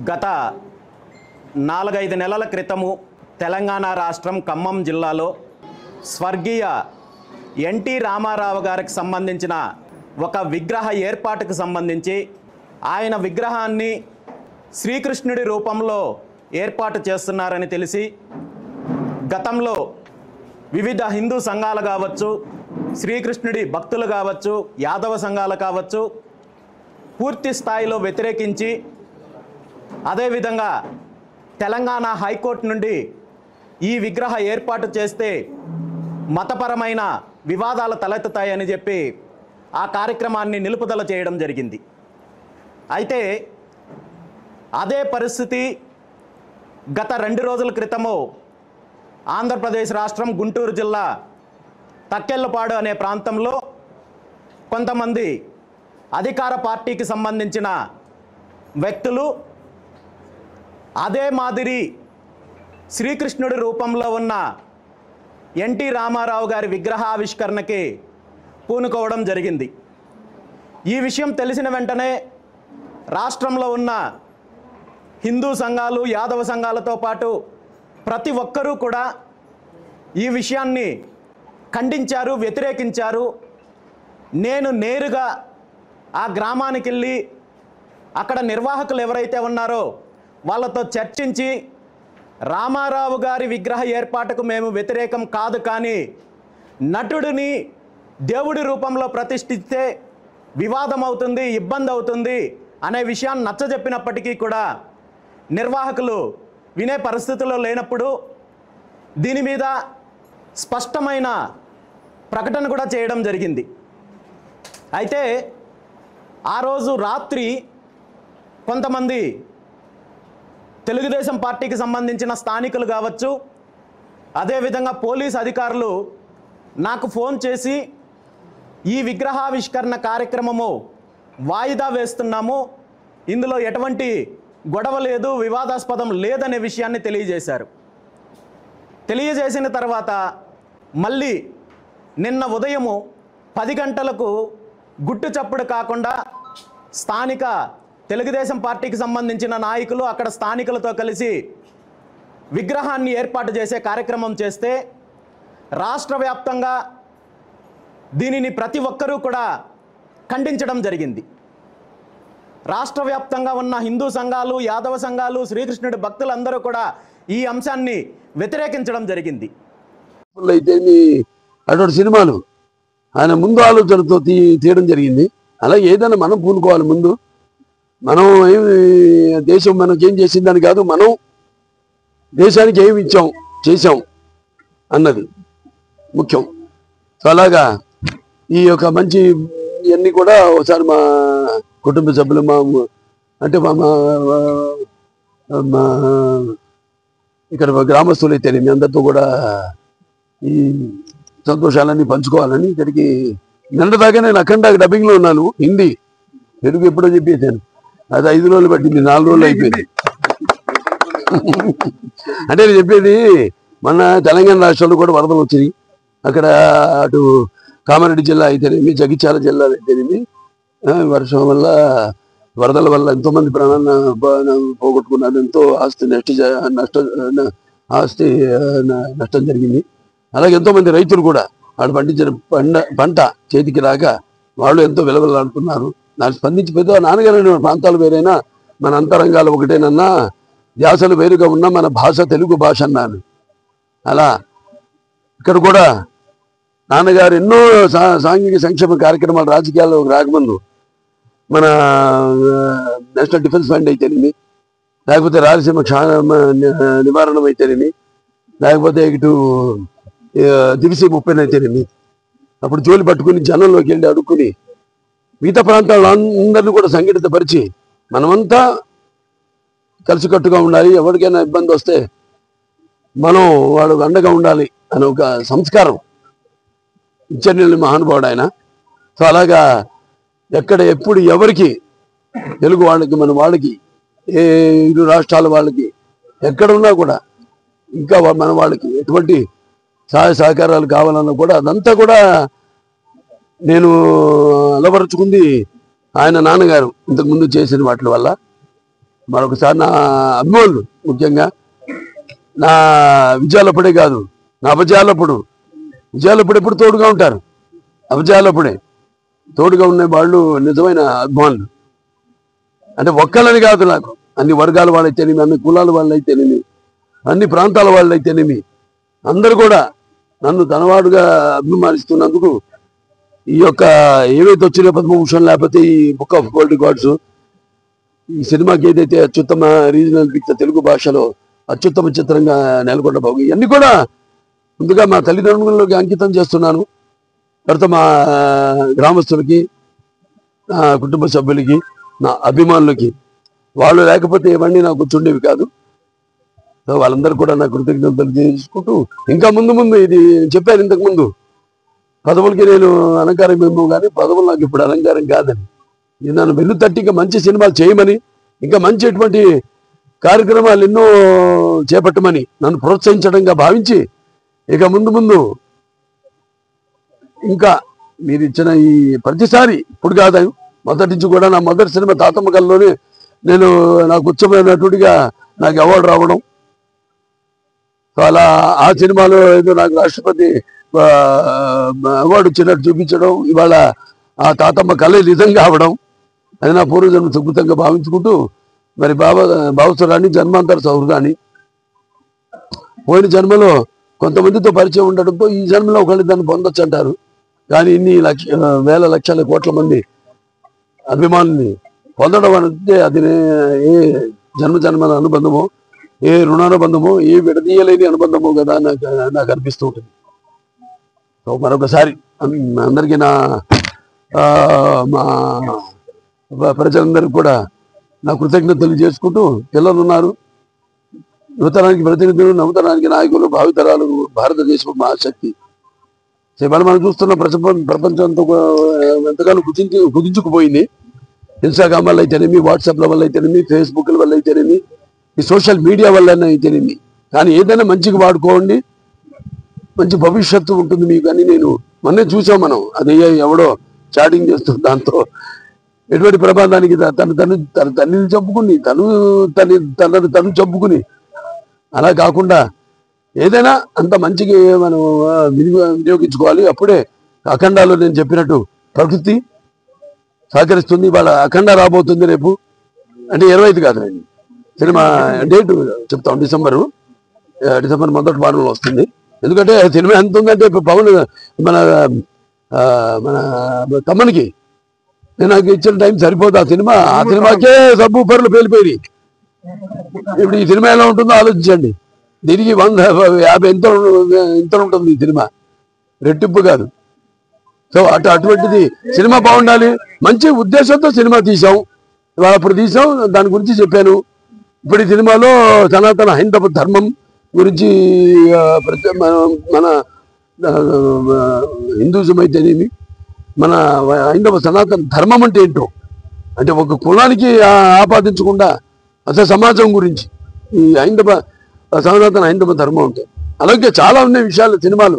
గత 4-5 నెలల క్రితము తెలంగాణ రాష్ట్రం ఖమ్మం జిల్లాలో స్వర్గీయ ఎన్టీ రామారావు గారికి సంబంధించిన ఒక విగ్రహ ఏర్పాటుకు సంబంధించి ఆయన విగ్రహాన్ని శ్రీకృష్ణుడి రూపంలో ఏర్పాటు చేస్తున్నారని తెలిసి గతంలో వివిధ హిందూ సంఘాలు కావచ్చు, శ్రీకృష్ణుడి భక్తులు కావచ్చు, యాదవ సంఘాలు కావచ్చు, పూర్తి స్థాయిలో వ్యతిరేకించి అదేవిధంగా తెలంగాణ హైకోర్టు నుండి ఈ విగ్రహ ఏర్పాటు చేస్తే మతపరమైన వివాదాలు తలెత్తుతాయని చెప్పి ఆ కార్యక్రమాన్ని నిలుపుదల చేయడం జరిగింది. అయితే అదే పరిస్థితి గత 2 రోజుల క్రితము ఆంధ్రప్రదేశ్ రాష్ట్రం గుంటూరు జిల్లా తక్కెళ్ళపాడు అనే ప్రాంతంలో కొంతమంది అధికార పార్టీకి సంబంధించిన వ్యక్తులు అదే మాదిరి శ్రీకృష్ణుడి రూపంలో ఉన్న ఎన్టీ రామారావు గారి విగ్రహావిష్కరణకి పూనుకోవడం జరిగింది. ఈ విషయం తెలిసిన వెంటనే రాష్ట్రంలో ఉన్న హిందూ సంఘాలు, యాదవ సంఘాలతో పాటు ప్రతి ఒక్కరూ కూడా ఈ విషయాన్ని ఖండించారు, వ్యతిరేకించారు. నేను నేరుగా ఆ గ్రామానికి వెళ్ళి అక్కడ నిర్వాహకులు ఎవరైతే ఉన్నారో వాళ్ళతో చర్చించి రామారావు గారి విగ్రహ ఏర్పాటుకు మేము వ్యతిరేకం కాదు, కానీ నటుడిని దేవుడి రూపంలో ప్రతిష్ఠిస్తే వివాదం అవుతుంది, ఇబ్బంది అవుతుంది అనే విషయాన్ని నచ్చజెప్పినప్పటికీ కూడా నిర్వాహకులు వినే పరిస్థితుల్లో లేనప్పుడు దీని మీద స్పష్టమైన ప్రకటన కూడా చేయడం జరిగింది. అయితే ఆ రోజు రాత్రి కొంతమంది తెలుగుదేశం పార్టీకి సంబంధించిన స్థానికులు కావచ్చు, అదేవిధంగా పోలీస్ అధికారులు నాకు ఫోన్ చేసి ఈ విగ్రహావిష్కరణ కార్యక్రమము వాయిదా వేస్తున్నాము, ఇందులో ఎటువంటి గొడవ లేదు, వివాదాస్పదం లేదనే విషయాన్ని తెలియజేశారు. తెలియజేసిన తర్వాత మళ్ళీ నిన్న ఉదయము 10 గంటలకు గుట్టు చప్పుడు కాకుండా స్థానిక తెలుగుదేశం పార్టీకి సంబంధించిన నాయకులు అక్కడ స్థానికులతో కలిసి విగ్రహాన్ని ఏర్పాటు చేసే కార్యక్రమం చేస్తే రాష్ట్ర వ్యాప్తంగా దీనిని ప్రతి ఒక్కరూ కూడా ఖండించడం జరిగింది. రాష్ట్ర వ్యాప్తంగా ఉన్న హిందూ సంఘాలు, యాదవ సంఘాలు, శ్రీకృష్ణుడి భక్తులందరూ కూడా ఈ అంశాన్ని వ్యతిరేకించడం జరిగింది. అయితే అటువంటి సినిమాలు ఆయన ముందు ఆలోచనతో తీయడం జరిగింది. అలాగే ఏదైనా మనం పూనుకోవాలి. ముందు మనం దేశం మనకేం చేసిందని కాదు, మనం దేశానికి ఏమి చేసాం అన్నది ముఖ్యం. సో అలాగా ఈ యొక్క మంచి ఇవన్నీ కూడా ఒకసారి మా కుటుంబ సభ్యులు అంటే మా ఇక్కడ గ్రామస్తులు అయితే మీ అందరితో కూడా ఈ సంతోషాలన్నీ పంచుకోవాలని ఇక్కడికి నిన్నదాకా నేను అఖండ డబ్బింగ్లో ఉన్నాను. హిందీ, తెలుగు ఎప్పుడో చెప్పేసాను. అది 5 రోజులు పట్టింది, 4 రోజులు అయిపోయింది. అంటే నేను చెప్పేది మన తెలంగాణ రాష్ట్రంలో కూడా వరదలు వచ్చినాయి. అక్కడ అటు కామారెడ్డి జిల్లా అయితేనేమి, జగిత్యాల జిల్లా అయితేనేమి వర్షం వల్ల, వరదల వల్ల ఎంతోమంది ప్రాణాలను పోగొట్టుకున్నారు. ఎంతో ఆస్తి నష్టం జరిగింది. అలాగే ఎంతోమంది రైతులు కూడా వాళ్ళు పండించిన పంట చేతికి రాక వాళ్ళు ఎంతో విలువలాడుతున్నారు. నాకు స్పందించి పెద్ద నాన్నగారు ప్రాంతాలు వేరైనా మన అంతరంగాలు ఒకటేనన్నా, ధ్యాసలు వేరుగా ఉన్నా మన భాష తెలుగు భాష అన్నాను. అలా ఇక్కడ కూడా నాన్నగారు ఎన్నో సాంఘిక సంక్షేమ కార్యక్రమాలు రాజకీయాల్లో రాకముందు మన నేషనల్ డిఫెన్స్ ఫండ్ అయితేనేమి, లేకపోతే రాయలసీమ నివారణం అయితేనేమి, లేకపోతే ఇటు దివిసి 30 అయితేనేమి, అప్పుడు జోలి పట్టుకుని జనంలోకి వెళ్ళి అడుక్కుని మిగతా ప్రాంతాల్లో అందరినీ కూడా సంఘటితపరిచి మనమంతా కలిసికట్టుగా ఉండాలి, ఎవరికైనా ఇబ్బంది వస్తే మనం వాళ్ళకు అండగా ఉండాలి అనే ఒక సంస్కారం ఇచ్చని మహానుభావుడు ఆయన. సో అలాగా ఎక్కడ ఎప్పుడు ఎవరికి తెలుగు వాళ్ళకి, మన వాళ్ళకి, ఏ 2 రాష్ట్రాల వాళ్ళకి ఎక్కడ ఉన్నా కూడా ఇంకా మన వాళ్ళకి ఎటువంటి సహాయ సహకారాలు కావాలన్నా కూడా అదంతా కూడా నేను అలవరుచుకుంది ఆయన నాన్నగారు ఇంతకుముందు చేసిన వాటి వల్ల. మరొకసారి నా అభిమానులు, ముఖ్యంగా నా విజయాలప్పుడే కాదు, నా అపజయాలప్పుడు, విజయాలప్పుడు ఎప్పుడు తోడుగా ఉంటారు, అపజయాలప్పుడే తోడుగా ఉన్న వాళ్ళు నిజమైన అభిమానులు. అంటే ఒక్కళ్ళని కాదు, నాకు అన్ని వర్గాల వాళ్ళైతేనేమి, అన్ని కులాల వాళ్ళైతేనేమి, అన్ని ప్రాంతాల వాళ్ళైతేనేమి, అందరూ కూడా నన్ను తనవాడుగా అభిమానిస్తున్నందుకు ఈ యొక్క ఏవైతే వచ్చిన పద్మభూషణ్ లేకపోతే ఈ బుక్ ఆఫ్ వరల్డ్ రికార్డ్స్, ఈ సినిమాకి ఏదైతే అత్యుత్తమ రీజనల్ పిక్చర్ తెలుగు భాషలో అత్యుత్తమ చిత్రంగా నెలకొండ బాబు, ఇవన్నీ కూడా ముందుగా మా తల్లిదండ్రులకి అంకితం చేస్తున్నాను. తర్వాత మా గ్రామస్తులకి, నా కుటుంబ సభ్యులకి, నా అభిమానులకి. వాళ్ళు లేకపోతే ఇవన్నీ నాకు కూర్చుండేవి కాదు. సో వాళ్ళందరూ కూడా నా కృతజ్ఞతలు చేసుకుంటూ, ఇంకా ముందు ముందు ఇది చెప్పాను ఇంతకుముందు, పదవులకి నేను అలంకారం ఏమో కానీ పదవులు నాకు ఇప్పుడు అలంకారం కాదని, ఇది నన్ను వెన్ను తట్టి ఇంకా మంచి సినిమాలు చేయమని, ఇంకా మంచి ఎటువంటి కార్యక్రమాలు ఎన్నో చేపట్టమని నన్ను ప్రోత్సహించడంగా భావించి, ఇక ముందు ముందు ఇంకా మీరు ఇచ్చిన ఈ ప్రతిసారి, ఇప్పుడు కాదు మొదటి నుంచి కూడా, నా మొదటి సినిమా తాతమ్మ కల్లోనే నేను నాకు ఉచ్చమైన నటుడిగా నాకు అవార్డు రావడం, సో అలా ఆ సినిమాలో ఏదో నాకు రాష్ట్రపతి అవార్డు వచ్చినట్టు చూపించడం, ఇవాళ ఆ తాతమ్మ కళ నిజం కావడం, అది నా పూర్వజన్మ సుకృతంగా భావించుకుంటూ, మరి భావస్వరాన్ని జన్మాంతర సౌహృదాన్ని, పోయిన జన్మలో కొంతమందితో పరిచయం ఉండడంతో ఈ జన్మలో ఒకళ్ళు దాన్ని పొందొచ్చు అంటారు, కానీ ఇన్ని వేల లక్షల కోట్ల మంది అభిమానుల్ని పొందడం అంటే అది ఏ జన్మల అనుబంధమో, ఏ రుణానుబంధమో, ఏ విడదీయలేని అనుబంధమో కదా నాకు అనిపిస్తూ ఉంటుంది. సో మరొకసారి అందరికీ మా ప్రజలందరికీ కూడా నా కృతజ్ఞతలు చేసుకుంటూ, పిల్లలు ఉన్నారు, యువతరానికి ప్రతినిధులు, నవతరానికి నాయకులు, భావితరాలు, భారతదేశం మహాశక్తి. ఇవాళ మనం చూస్తున్న ప్రపంచంతో ఎంతగానో కుదించుకుపోయింది. ఇన్స్టాగ్రామ్ వల్ల అయితేనేమి, వాట్సాప్ల వల్ల అయితేనేమి, ఫేస్బుక్ల వల్ల అయితేనేమి, ఈ సోషల్ మీడియా వల్ల అయితేనేమి, కానీ ఏదైనా మంచిగా వాడుకోండి, మంచి భవిష్యత్తు ఉంటుంది మీకు అని నేను మొన్నే చూసాం. మనం అది ఎవడో చాటింగ్ చేస్తూ దాంతో ఎటువంటి ప్రమాదానికి తనని చంపుకుని తనను చంపుకుని, అలా కాకుండా ఏదైనా అంత మంచిగా మనం వినియోగించుకోవాలి. అప్పుడే అఖండాలో నేను చెప్పినట్టు ప్రకృతి సహకరిస్తుంది. వాళ్ళ అఖండ రాబోతుంది రేపు, అంటే 25 కాదు, సినిమా డేట్ చెప్తాం, డిసెంబర్ మొదటి వారంలో వస్తుంది. ఎందుకంటే సినిమా ఎంత ఉందంటే పవన్ మన తమ్మనికి నాకు ఇచ్చిన టైం సరిపోదు. ఆ సినిమాకే సబ్బు పరులు పేలిపోయి, ఇప్పుడు ఈ సినిమా ఎలా ఉంటుందో ఆలోచించండి. దీనికి 150 ఎంత ఉంటుంది ఈ సినిమా, రెట్టింపు కాదు. సో అటువంటిది సినిమా బాగుండాలి, మంచి ఉద్దేశంతో సినిమా తీసాం. ఇవాళ అప్పుడు తీసాం, దాని గురించి చెప్పాను. ఇప్పుడు ఈ సినిమాలో సనాతన హైందవ ధర్మం గురించి, మన హిందూజం అయితేనేమి, మన హైందవ సనాతన ధర్మం అంటే ఏంటో, అంటే ఒక కులానికి ఆపాదించకుండా అసలు సమాజం గురించి ఈ సనాతన హైందవ ధర్మం అంటే, అలాగే చాలా ఉన్నాయి విషయాలు సినిమాలు.